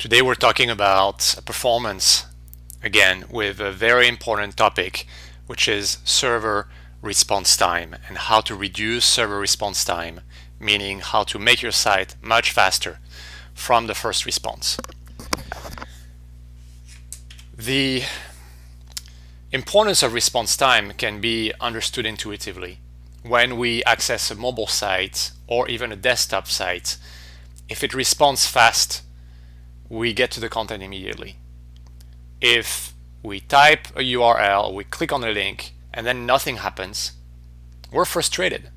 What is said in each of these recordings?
Today we're talking about performance again with a very important topic, which is server response time and how to reduce server response time, meaning how to make your site much faster from the first response. The importance of response time can be understood intuitively. When we access a mobile site or even a desktop site, if it responds fast, we get to the content immediately. If we type a URL, we click on a link, and then nothing happens, we're frustrated.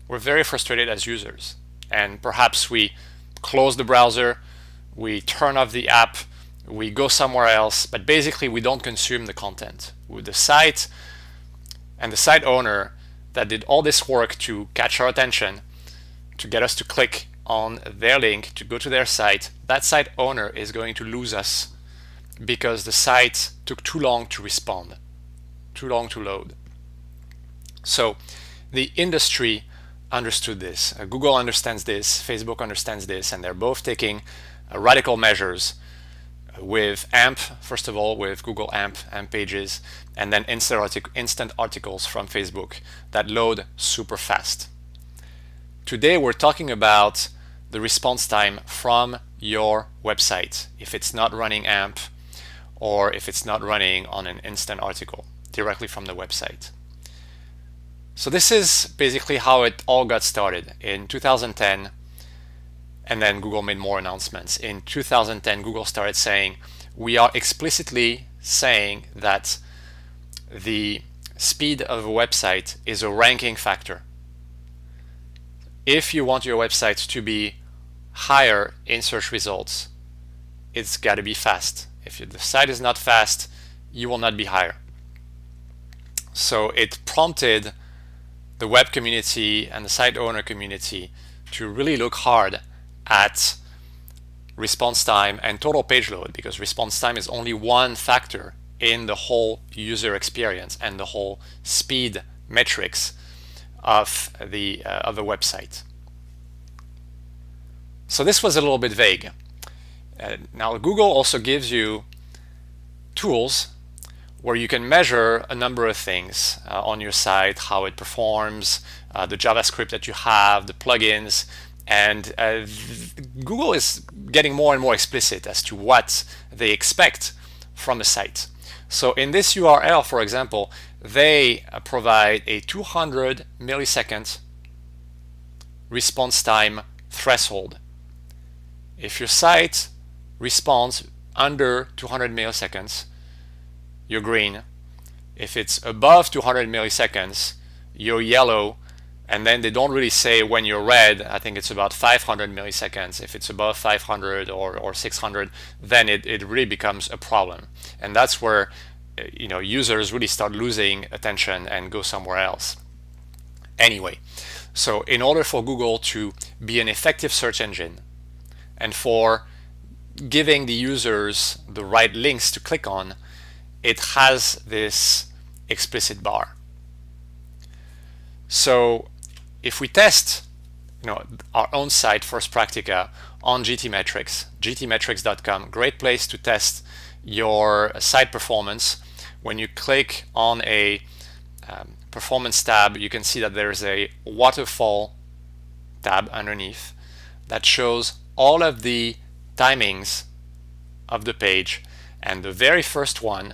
We're very frustrated as users. And perhaps we close the browser, we turn off the app, we go somewhere else, but basically we don't consume the content. With the site and the site owner that did all this work to catch our attention, to get us to click on their link, to go to their site, that site owner is going to lose us because the site took too long to respond, too long to load. So the industry understood this. Google understands this, Facebook understands this, and they're both taking radical measures with AMP, first of all, with Google AMP pages, and then instant articles from Facebook that load super fast. Today we're talking about the response time from your website if it's not running AMP or if it's not running on an instant article directly from the website. So this is basically how it all got started in 2010, and then Google made more announcements. In 2010, Google started saying, we are explicitly saying that the speed of a website is a ranking factor. If you want your website to be higher in search results, it's got to be fast. If the site is not fast, you will not be higher. So it prompted the web community and the site owner community to really look hard at response time and total page load, because response time is only one factor in the whole user experience and the whole speed metrics of the website. So this was a little bit vague. Now Google also gives you tools where you can measure a number of things on your site, how it performs, the JavaScript that you have, the plugins, and Google is getting more and more explicit as to what they expect from a site. So in this URL, for example, they provide a 200 millisecond response time threshold. If your site responds under 200 milliseconds, you're green. If it's above 200 milliseconds, you're yellow. And then they don't really say when you're red. I think it's about 500 milliseconds. If it's above 500 or 600, then it really becomes a problem. And that's where users really start losing attention and go somewhere else. Anyway, so in order for Google to be an effective search engine and for giving the users the right links to click on, it has this explicit bar. So if we test our own site, First Practica, on GTmetrix, gtmetrix.com, great place to test your site performance. When you click on a performance tab, you can see that there's a waterfall tab underneath that shows all of the timings of the page, and the very first one,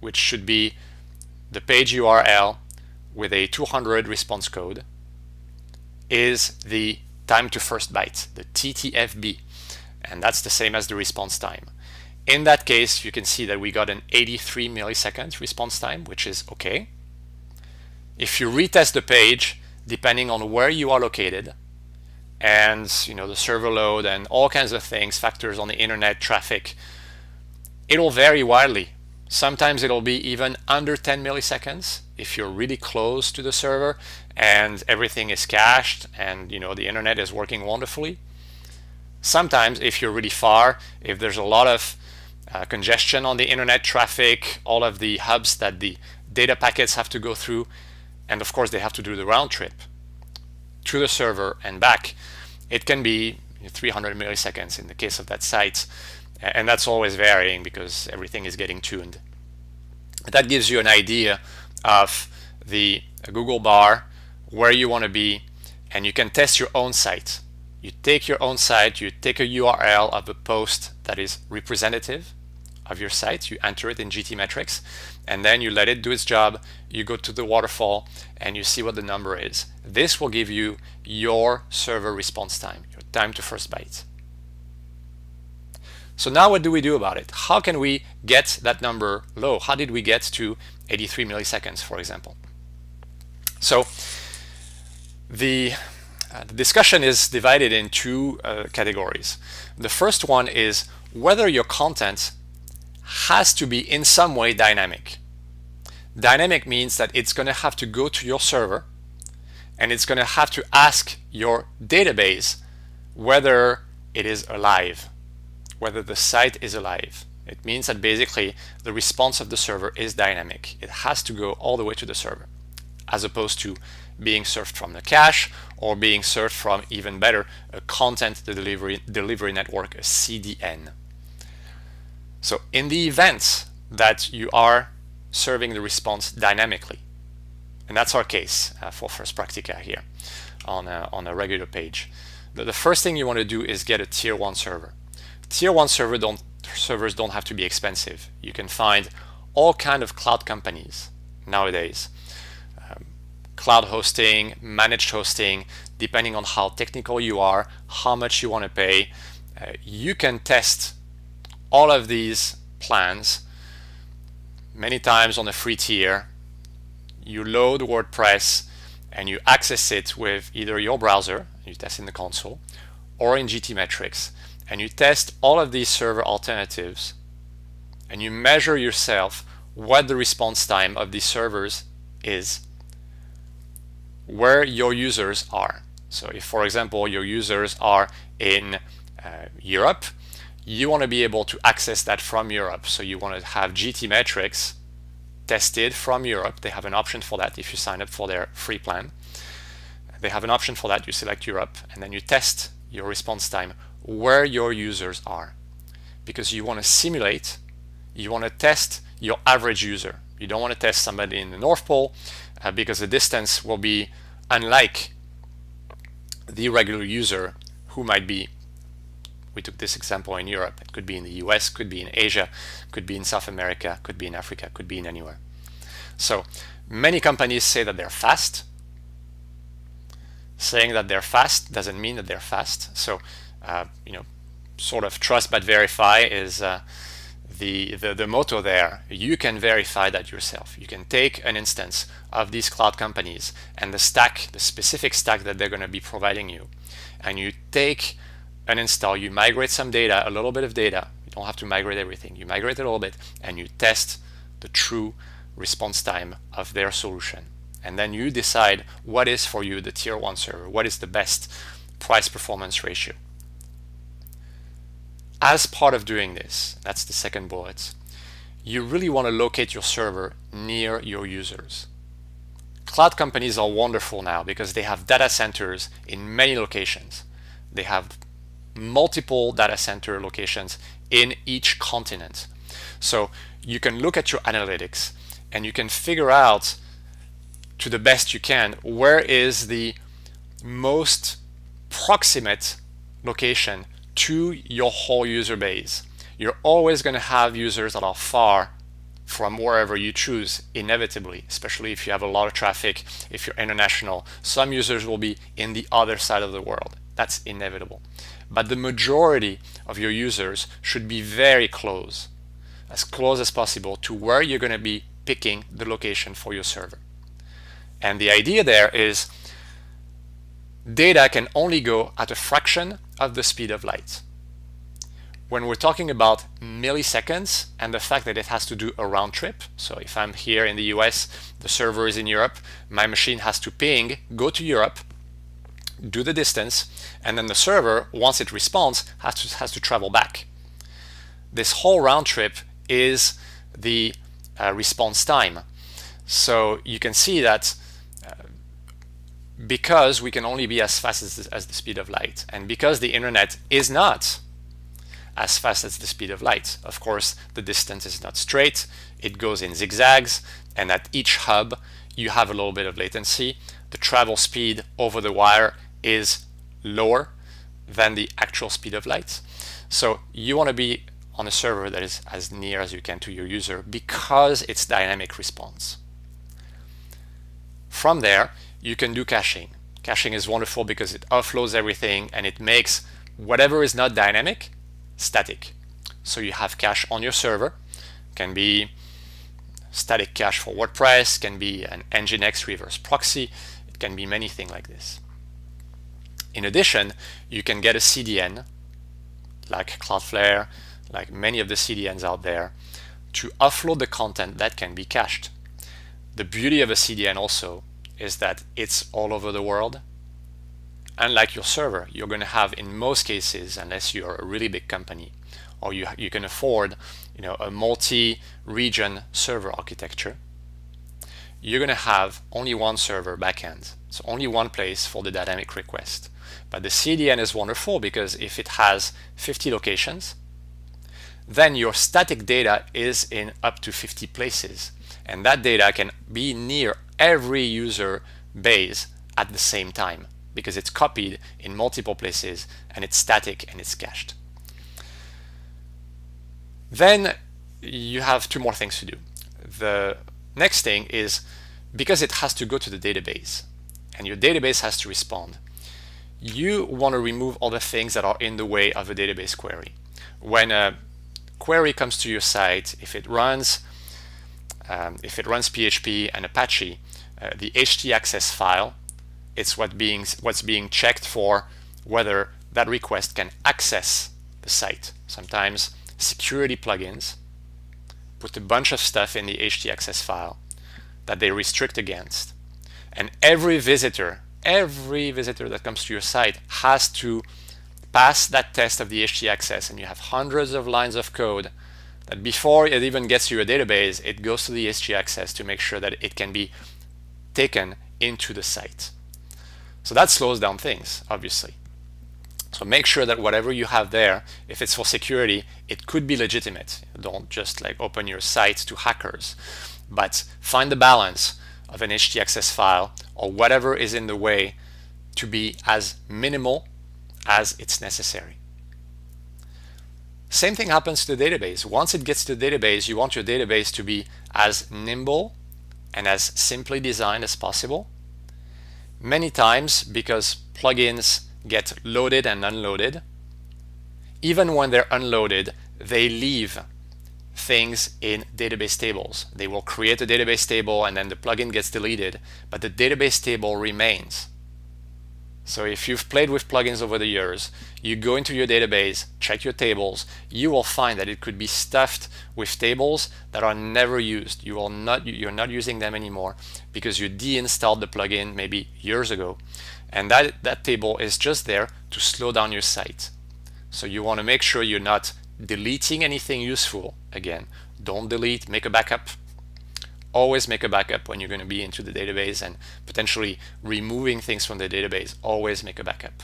which should be the page URL with a 200 response code, is the time to first byte, the TTFB, and that's the same as the response time. In that case, you can see that we got an 83 millisecond response time, which is okay. If you retest the page, depending on where you are located, and the server load and all kinds of things, factors on the internet, traffic, it'll vary widely. Sometimes it'll be even under 10 milliseconds if you're really close to the server and everything is cached and the internet is working wonderfully. Sometimes if you're really far, if there's a lot of congestion on the internet, traffic, all of the hubs that the data packets have to go through, and of course they have to do the round trip to the server and back, it can be 300 milliseconds in the case of that site, and that's always varying because everything is getting tuned. But that gives you an idea of the Google bar, where you want to be, and you can test your own site. You take your own site, you take a URL of a post that is representative of your site, you enter it in GTmetrix, and then you let it do its job. You go to the waterfall and you see what the number is. This will give you your server response time, your time to first byte. So now what do we do about it? How can we get that number low? How did we get to 83 milliseconds, for example? So the discussion is divided in two categories. The first one is whether your content has to be in some way dynamic. Dynamic means that it's going to have to go to your server and it's going to have to ask your database whether it is alive, whether the site is alive. It means that basically the response of the server is dynamic. It has to go all the way to the server, as opposed to being served from the cache or being served from, even better, a content delivery network, a CDN. So in the event that you are serving the response dynamically, and that's our case for First Practica here on a regular page, the first thing you want to do is get a tier 1 server. Tier 1 servers don't have to be expensive. You can find all kind of cloud companies nowadays. Cloud hosting, managed hosting, depending on how technical you are, how much you want to pay. You can test all of these plans many times on a free tier. You load WordPress and you access it with either your browser, you test in the console, or in GTmetrix, and you test all of these server alternatives and you measure yourself what the response time of these servers is, where your users are. So if, for example, your users are in Europe, you want to be able to access that from Europe. So you want to have GTmetrix tested from Europe. They have an option for that if you sign up for their free plan. They have an option for that. You select Europe and then you test your response time where your users are, because you want to simulate, you want to test your average user. You don't want to test somebody in the North Pole because the distance will be unlike the regular user who might be, we took this example in Europe, it could be in the US, could be in Asia, could be in South America, could be in Africa, could be in anywhere. So many companies say that they're fast. Saying that they're fast doesn't mean that they're fast. So sort of trust but verify is the motto there. You can verify that yourself. You can take an instance of these cloud companies and the stack, the specific stack that they're going to be providing you, and you take an install, you migrate some data, a little bit of data. You don't have to migrate everything. You migrate a little bit and you test the true response time of their solution. And then you decide what is for you the tier 1 server, what is the best price performance ratio. As part of doing this, that's the second bullet, you really want to locate your server near your users. Cloud companies are wonderful now because they have data centers in many locations. They have multiple data center locations in each continent. So you can look at your analytics and you can figure out to the best you can where is the most proximate location to your whole user base. You're always going to have users that are far from wherever you choose, inevitably, especially if you have a lot of traffic, if you're international. Some users will be in the other side of the world. That's inevitable. But the majority of your users should be very close as possible to where you're going to be picking the location for your server. And the idea there is data can only go at a fraction of the speed of light. When we're talking about milliseconds and the fact that it has to do a round trip, so if I'm here in the US, the server is in Europe, my machine has to ping, go to Europe, do the distance, and then the server, once it responds, has to travel back. This whole round trip is the response time. So you can see that because we can only be as fast as the speed of light, and because the internet is not as fast as the speed of light. Of course, the distance is not straight, it goes in zigzags, and at each hub you have a little bit of latency. The travel speed over the wire is lower than the actual speed of light. So you want to be on a server that is as near as you can to your user because it's dynamic response. From there, you can do caching. Caching is wonderful because it offloads everything and it makes whatever is not dynamic static. So you have cache on your server. Can be static cache for WordPress, can be an Nginx reverse proxy, it can be many things like this. In addition, you can get a CDN like Cloudflare, like many of the CDNs out there, to offload the content that can be cached. The beauty of a CDN also is that it's all over the world. Unlike your server, you're going to have, in most cases, unless you're a really big company or you can afford a multi-region server architecture, you're going to have only one server backend. So only one place for the dynamic request. But the CDN is wonderful because if it has 50 locations, then your static data is in up to 50 places. And that data can be near every user base at the same time because it's copied in multiple places and it's static and it's cached. Then you have two more things to do. The next thing is, because it has to go to the database and your database has to respond, you want to remove all the things that are in the way of a database query. When a query comes to your site, if it runs PHP and Apache, the htaccess file, it's what's being checked for whether that request can access the site. Sometimes security plugins put a bunch of stuff in the htaccess file that they restrict against, and every visitor that comes to your site has to pass that test of the htaccess, and you have hundreds of lines of code that before it even gets to your database, it goes to the htaccess to make sure that it can be taken into the site. So that slows down things, obviously. So make sure that whatever you have there, if it's for security, it could be legitimate. Don't just open your site to hackers, but find the balance of an htaccess file or whatever is in the way to be as minimal as it's necessary. Same thing happens to the database. Once it gets to the database, you want your database to be as nimble and as simply designed as possible. Many times, because plugins get loaded and unloaded, even when they're unloaded, they leave things in database tables. They will create a database table and then the plugin gets deleted, but the database table remains. So if you've played with plugins over the years, you go into your database, check your tables, you will find that it could be stuffed with tables that are never used. You're not using them anymore because you deinstalled the plugin maybe years ago, and that table is just there to slow down your site. So you want to make sure you're not deleting anything useful. Again, don't delete, make a backup. Always make a backup when you're going to be into the database and potentially removing things from the database. Always make a backup.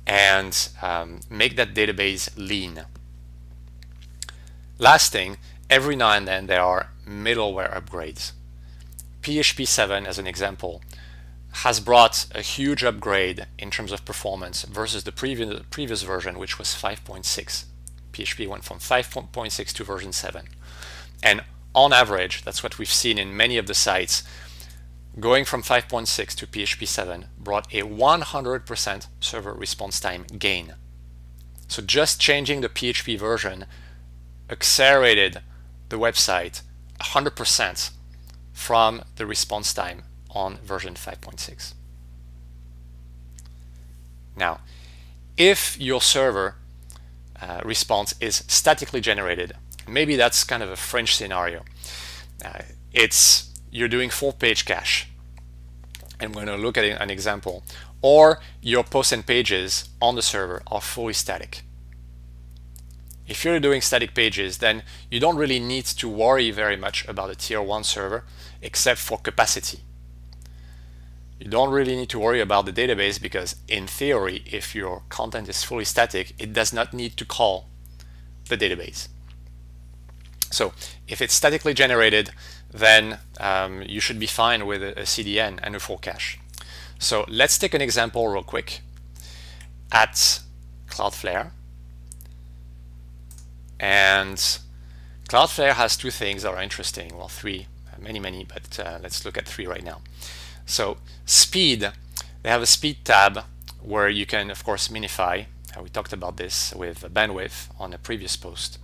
And make that database lean. Last thing, every now and then there are middleware upgrades. PHP 7, as an example, has brought a huge upgrade in terms of performance versus the previous version, which was 5.6. PHP went from 5.6 to version 7. And on average, that's what we've seen in many of the sites, going from 5.6 to PHP 7 brought a 100% server response time gain. So just changing the PHP version accelerated the website 100% from the response time on version 5.6. Now, if your server response is statically generated, maybe that's kind of a French scenario. You're doing full page cache. I'm going to look at an example. Or your posts and pages on the server are fully static. If you're doing static pages, then you don't really need to worry very much about a tier 1 server except for capacity. You don't really need to worry about the database because in theory, if your content is fully static, it does not need to call the database. So if it's statically generated, then you should be fine with a CDN and a full cache. So let's take an example real quick at Cloudflare. And Cloudflare has two things that are interesting. Well, three, many, but let's look at three right now. So speed, they have a speed tab where you can, of course, minify. We talked about this with bandwidth on a previous post.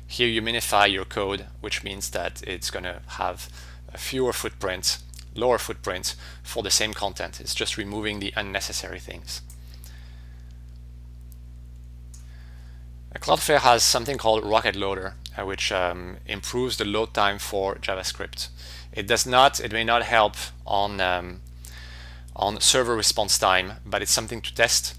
Here you minify your code, which means that it's going to have a fewer footprint, lower footprint for the same content. It's just removing the unnecessary things. Cloudflare has something called Rocket Loader, which improves the load time for JavaScript. It may not help on server response time, but it's something to test.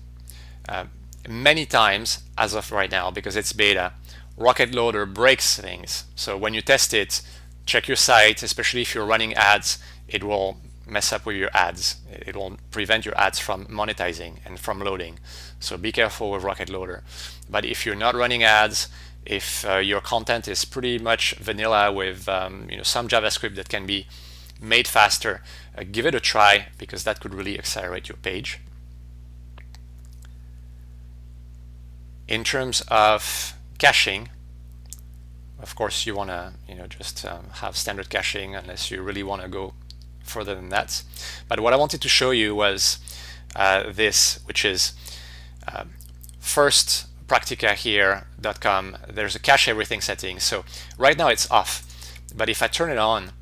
Many times, as of right now, because it's beta, Rocket Loader breaks things. So when you test it, check your site, especially if you're running ads, it will mess up with your ads. It will prevent your ads from monetizing and from loading. So be careful with Rocket Loader. But if you're not running ads, if your content is pretty much vanilla with some JavaScript that can be made faster, give it a try because that could really accelerate your page. In terms of caching, of course you want to just have standard caching unless you really want to go further than that. But what I wanted to show you was this, which is first practicahere.com. There's a cache everything setting. So right now it's off, but if I turn it on,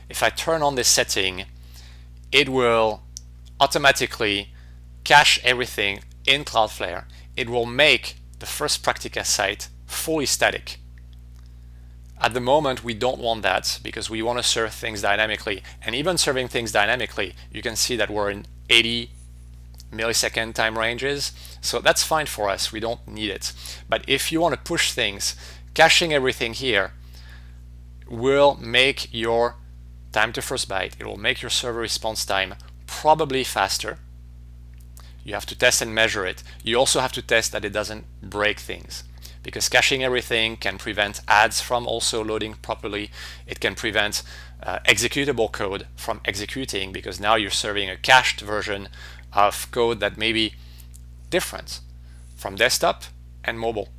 if I turn on this setting, it will automatically cache everything in Cloudflare. It will make the first Practica site fully static. At the moment, we don't want that because we want to serve things dynamically. And even serving things dynamically, you can see that we're in 80 millisecond time ranges. So that's fine for us. We don't need it. But if you want to push things, caching everything here will make your time to first byte. It will make your server response time probably faster. You have to test and measure it. You also have to test that it doesn't break things, because caching everything can prevent ads from also loading properly. It can prevent executable code from executing, because now you're serving a cached version of code that may be different from desktop and mobile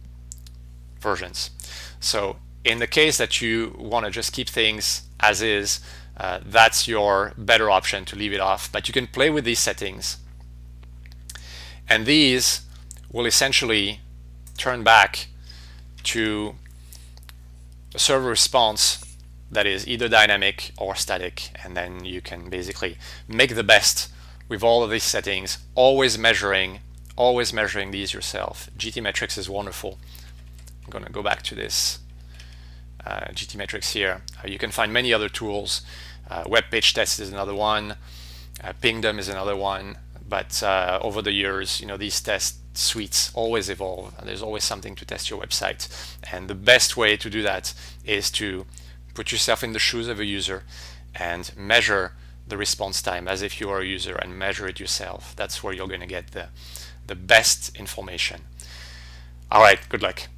versions. So in the case that you want to just keep things as is, that's your better option, to leave it off. But you can play with these settings, and these will essentially turn back to a server response that is either dynamic or static, and then you can basically make the best with all of these settings, always measuring these yourself. GTmetrix is wonderful. I'm going to go back to this GTmetrix here. You can find many other tools. Web page test is another one. Pingdom is another one. But over the years, these test suites always evolve. There's always something to test your website. And the best way to do that is to put yourself in the shoes of a user and measure the response time as if you are a user, and measure it yourself. That's where you're going to get the best information. All right, good luck.